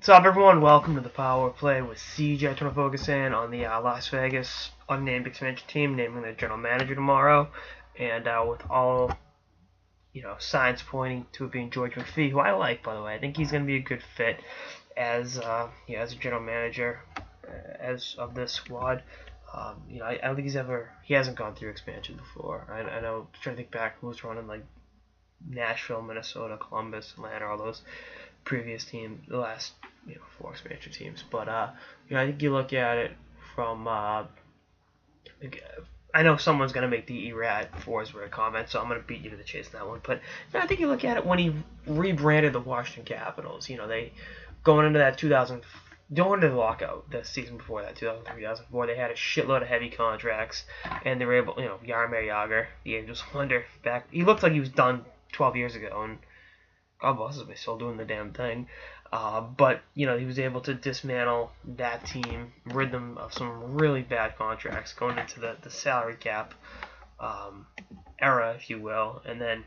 What's up, everyone? Welcome to the Power Play with CJ. I turn to focus in on the Las Vegas unnamed expansion team, naming their general manager tomorrow, and with all signs pointing to it being George McPhee, who I like, by the way. I think he's going to be a good fit as as a general manager as of this squad. I don't think he hasn't gone through expansion before. I know, trying to think back who was running like Nashville, Minnesota, Columbus, Atlanta, all those previous teams, the last four expansion teams. But I think you look at it from I know someone's gonna make the Erat Forsberg comment, so I'm gonna beat you to the chase on that one. But I think you look at it when he rebranded the Washington Capitals. They going into the lockout the season before that, 2003-2004, they had a shitload of heavy contracts, and they were able, Jaromir Jagr, the Angels wonder back, he looked like he was done 12 years ago, and God bless him, he's still doing the damn thing. But he was able to dismantle that team, rid them of some really bad contracts going into the salary cap era, if you will, and then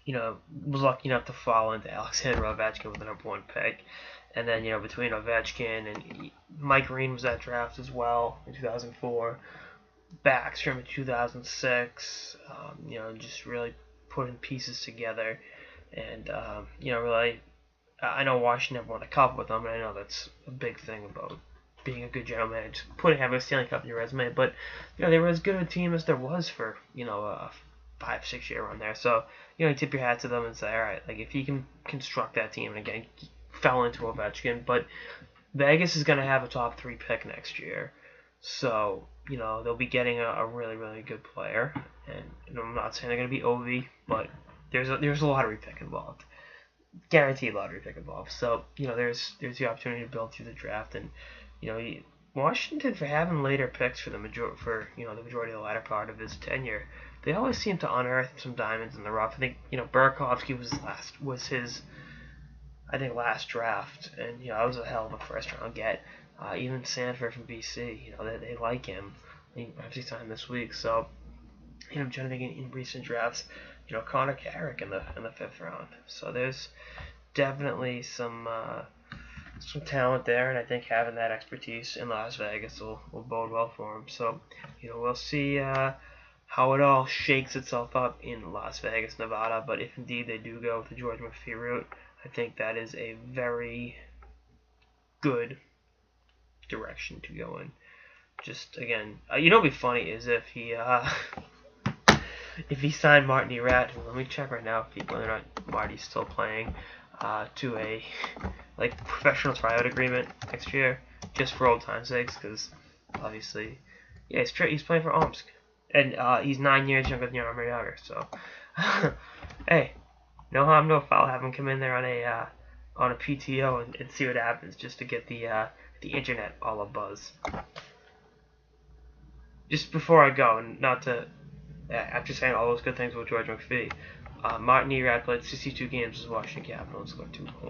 was lucky enough to fall into Alexander Ovechkin with the #1 pick. And then, between Ovechkin and Mike Green was that draft as well in 2004, Backstrom in 2006, just really putting pieces together. And, really, I know Washington never won a cup with them, and I know that's a big thing about being a good general manager, having a Stanley Cup in your resume. But, they were as good a team as there was for, a 5-6 year run there. So, you tip your hat to them and say, all right, like if he can construct that team, and again, fell into Ovechkin, but Vegas is going to have a top 3 pick next year, so they'll be getting a really, really good player. And I'm not saying they're going to be Ovi, but there's a lottery pick involved, guaranteed lottery pick involved. So there's the opportunity to build through the draft, and Washington, for having later picks for the majority of the latter part of his tenure, they always seem to unearth some diamonds in the rough. I think Burakovsky was his last draft, and that was a hell of a first round get. Even Sanford from BC, they like him. He actually signed this week, so I'm trying to think in recent drafts, Connor Carrick in the 5th round. So there's definitely some talent there, and I think having that expertise in Las Vegas will bode well for him. So we'll see how it all shakes itself up in Las Vegas, Nevada. But if indeed they do go with the George McPhee route, I think that is a very good direction to go in. Just again, what'd be funny is if he signed Martin Erat. Let me check right now whether or not Marty's still playing to a professional tryout agreement next year, just for old time's sakes, because obviously, he's playing for Omsk, and he's 9 years younger than Jaromir Jagr. So, hey. No harm, no foul. Have him come in there on a PTO and see what happens, just to get the internet all abuzz. Just before I go, and not to after saying all those good things about George McPhee, Martin Erat played 62 games as Washington Capitals, scored 2 goals.